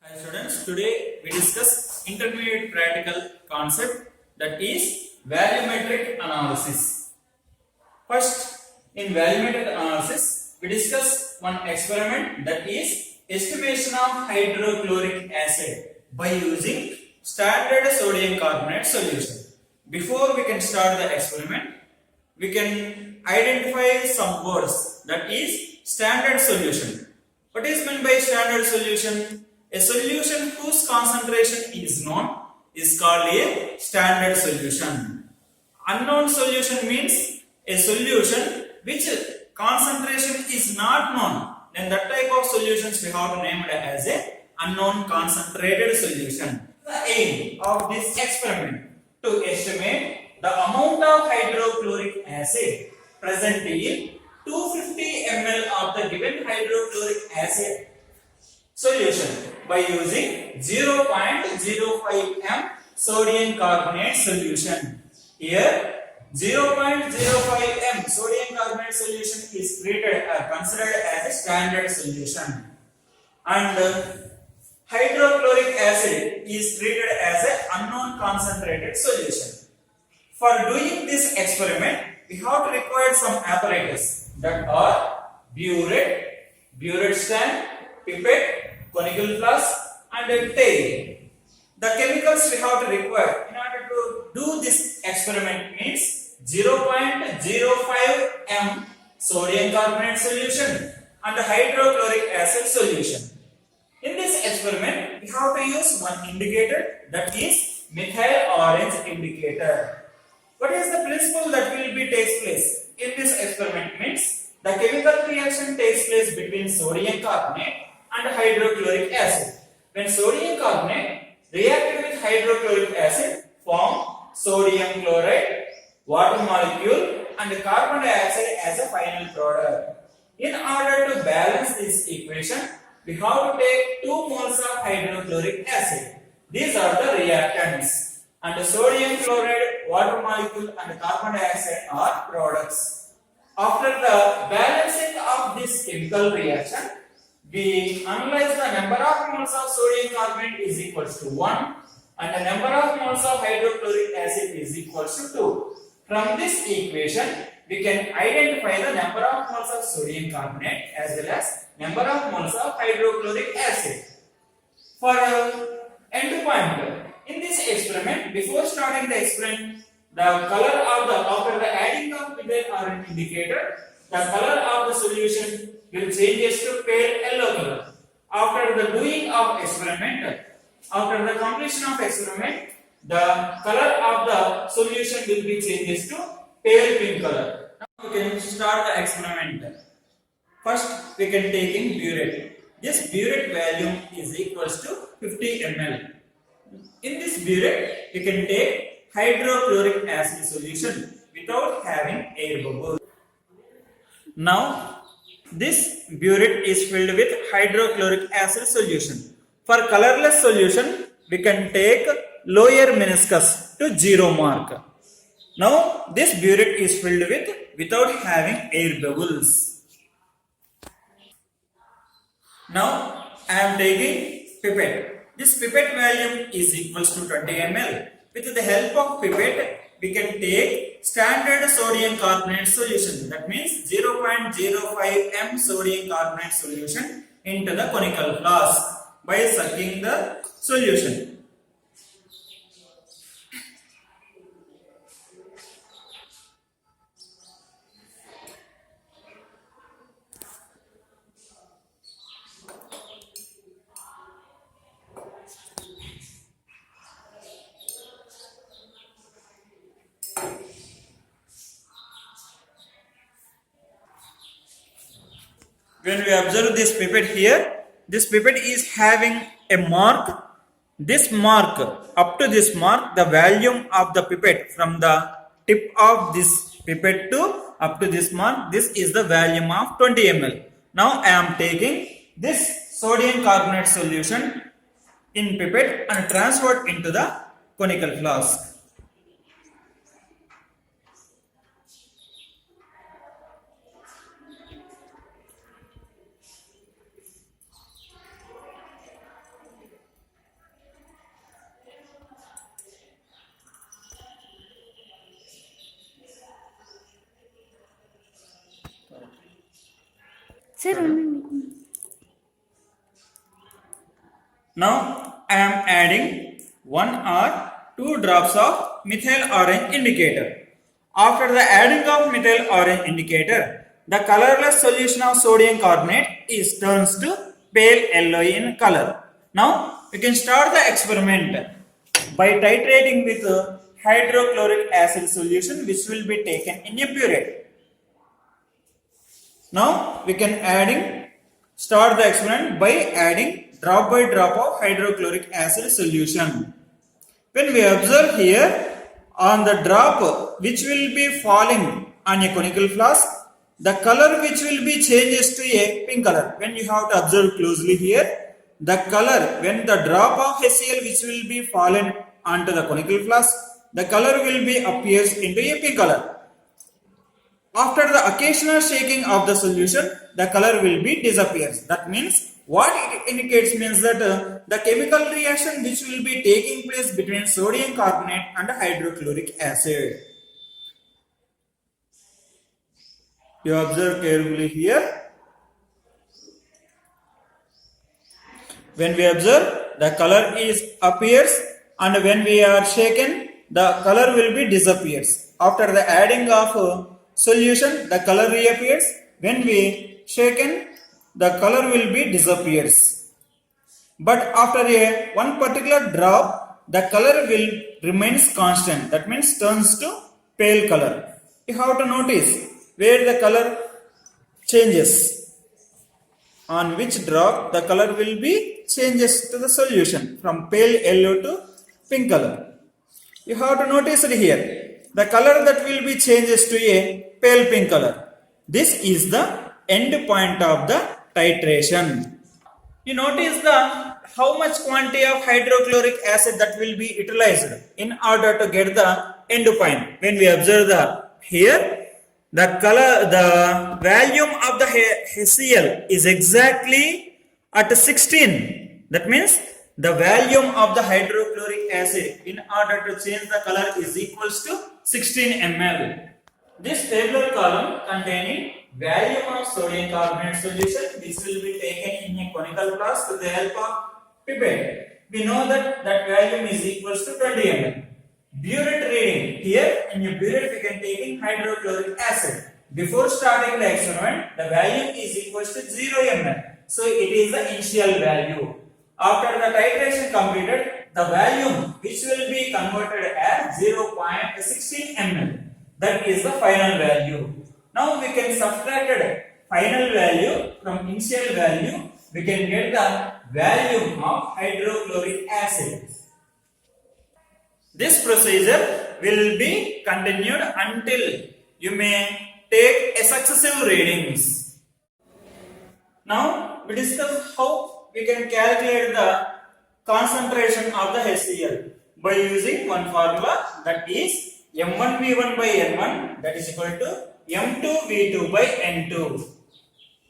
Hi students, today we discuss intermediate practical concept, that is volumetric analysis. First, in volumetric analysis, we discuss one experiment, that is estimation of hydrochloric acid by using standard sodium carbonate solution. Before we can start the experiment, we can identify some words, that is standard solution. What is meant by standard solution? A solution whose concentration is known is called a standard solution. Unknown solution means a solution which concentration is not known. Then that type of solutions we have named as a unknown concentrated solution. The aim of this experiment to estimate the amount of hydrochloric acid present in 250 ml of the given hydrochloric acid solution by using 0.05 m sodium carbonate solution. Here 0.05 m sodium carbonate solution is considered as a standard solution, and hydrochloric acid is treated as an unknown concentrated solution. For doing this experiment, we have to require some apparatus, that are burette stand, pipette, conical flask, and a tail. The chemicals we have to require in order to do this experiment means 0.05 m sodium carbonate solution and hydrochloric acid solution. In this experiment, we have to use one indicator, that is methyl orange indicator. What is the principle that will be takes place in this experiment means the chemical reaction takes place between sodium carbonate and hydrochloric acid. When sodium carbonate reacted with hydrochloric acid, form sodium chloride, water molecule, and carbon dioxide as a final product. In order to balance this equation, we have to take 2 moles of hydrochloric acid. These are the reactants, and the sodium chloride, water molecule, and carbon dioxide are products. After the balancing of this chemical reaction, we analyze the number of moles of sodium carbonate is equals to 1 and the number of moles of hydrochloric acid is equals to 2. From this equation, we can identify the number of moles of sodium carbonate as well as number of moles of hydrochloric acid. For end point, in this experiment, before starting the experiment, the color of the after the adding of pipette or an indicator, the color of the solution will changes to pale yellow color. After the doing of experiment, after the completion of experiment, the color of the solution will be changes to pale pink color. Now we can start the experiment. First, we can take in burette. This burette volume is equals to 50 ml. In this burette, we can take hydrochloric acid solution without having air bubble. Now, this burette is filled with hydrochloric acid solution. For colorless solution, we can take lower meniscus to 0 mark. Now, this burette is filled with without having air bubbles. Now, I am taking pipette. This pipette volume is equals to 20 ml. With the help of pipette, we can take standard sodium carbonate solution. That means 0.05 m sodium carbonate solution into the conical flask by sucking the solution. When we observe this pipette here, this pipette is having a mark. This mark, up to this mark, the volume of the pipette from the tip of this pipette to up to this mark, this is the volume of 20 ml. Now I am taking this sodium carbonate solution in pipette and transfer it into the conical flask. Sir ఉండండి. Now I am adding 1 or 2 drops of methyl orange indicator. After the adding of methyl orange indicator, the colorless solution of sodium carbonate is turns to pale yellow in color. Now we can start the experiment by titrating with hydrochloric acid solution, which will be taken in a burette. Now we can start the experiment by adding drop by drop of hydrochloric acid solution. When we observe here on the drop which will be falling on a conical flask, the color which will be changes to a pink color. When you have to observe closely here, the color when the drop of HCl which will be fallen onto the conical flask, the color will be appears into a pink color. After the occasional shaking of the solution, the color will be disappears. That means what it indicates means that the chemical reaction which will be taking place between sodium carbonate and hydrochloric acid. You observe carefully here. When we observe, the color is appears, and when we are shaken, the color will be disappears. After the adding of solution, the color reappears. When we shaken, the color will be disappears. But after one particular drop, the color will remains constant. That means turns to pale color. You have to notice where the color changes. On which drop the color will be changes to the solution from pale yellow to pink color. You have to notice it here. The color that will be changes to a pale pink color. This is the end point of the titration. You notice how much quantity of hydrochloric acid that will be utilized in order to get the end point. When we observe here, the volume of the HCl is exactly at 16. That means the volume of the hydrochloric acid in order to change the color is equals to 16 ml. This tabular column containing volume of sodium carbonate solution which will be taken in a conical flask with the help of pipette. We know that volume is equals to 20 ml. Burette reading. Here in a burette we can take in hydrochloric acid. Before starting the experiment, the value is equals to 0 ml. So it is the initial value. After the titration completed, the volume which will be converted as 0.16 ml. That is the final value. Now we can subtract final value from initial value. We can get the volume of hydrochloric acid. This procedure will be continued until you may take a successive readings. Now we discuss how we can calculate the concentration of the HCl by using one formula, that is M1V1 by N1, that is equal to M2V2 by N2.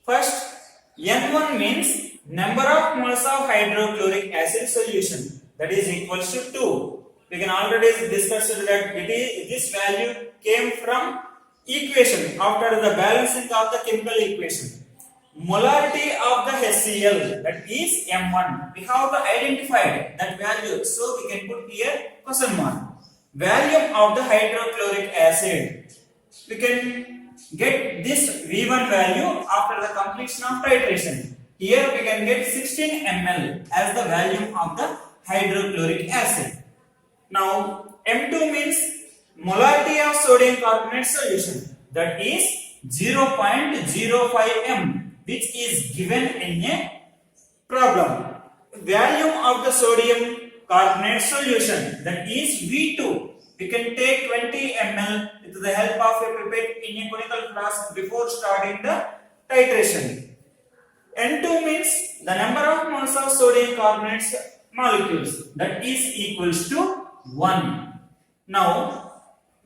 First, N1 means number of moles of hydrochloric acid solution, that is equals to 2. We can already discuss that this value came from equation after the balancing of the chemical equation. Molarity of the HCl, that is M1. We have to identify that value, so we can put here question mark. Volume of the hydrochloric acid. We can get this V1 value after the completion of titration. Here we can get 16 ml as the volume of the hydrochloric acid. Now M2 means molarity of sodium carbonate solution, that is 0.05 m, which is given in a problem. Volume of the sodium carbonate solution, that is V2. We can take 20 ml with the help of a pipette in a conical flask before starting the titration. N2 means the number of moles of sodium carbonate molecules, that is equals to 1. Now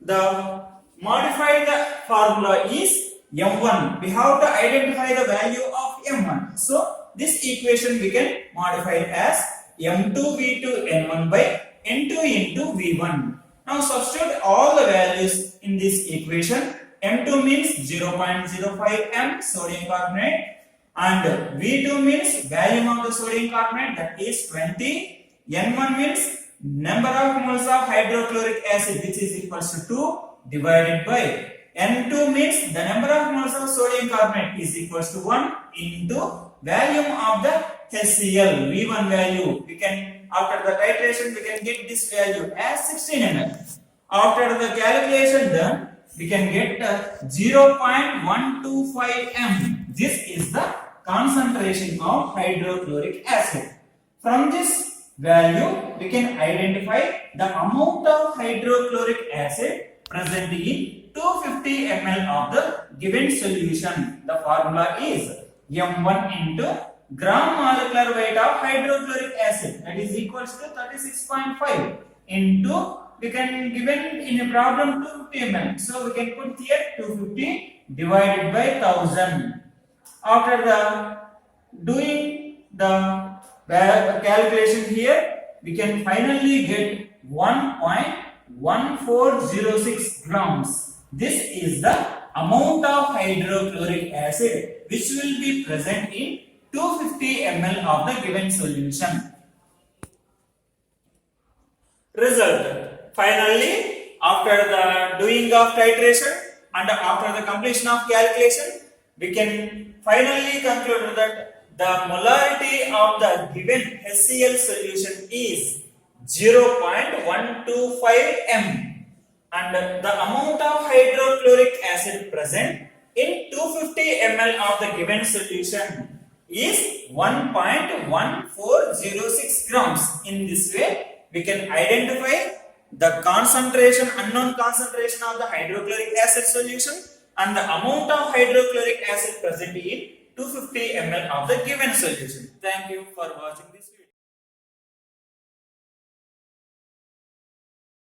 the modified formula is M1. We have to identify the value of M1. So this equation we can modify as M2V2 N1 by N2 into V1. Now substitute all the values in this equation. M2 means 0.05 m sodium carbonate. and V2 means volume of the sodium carbonate, that is 20. N1 means number of moles of hydrochloric acid, which is equals to 2 divided by N2 means the number of moles of sodium carbonate is equals to 1 into volume of the HCl, V1 value. We can, after the titration, we can get this value as 16 ml. After the calculation done, we can get 0.125 m. This is the concentration of hydrochloric acid. From this value, we can identify the amount of hydrochloric acid present in 250 ml of the given solution. The formula is M1 into gram molecular weight of hydrochloric acid, that is equals to 36.5 into, we can given in a problem 250 ml, so we can put here 250 divided by 1000. After the doing the calculation here, we can finally get 1.1406 grams. This is the amount of hydrochloric acid which will be present in 250 ml of the given solution. Result. Finally, after the doing of titration and after the completion of calculation, we can finally conclude that the molarity of the given HCl solution is 0.125 m. And the amount of hydrochloric acid present in 250 ml of the given solution is 1.1406 grams. In this way, we can identify the concentration, unknown concentration of the hydrochloric acid solution and the amount of hydrochloric acid present in 250 ml of the given solution. Thank you for watching this video.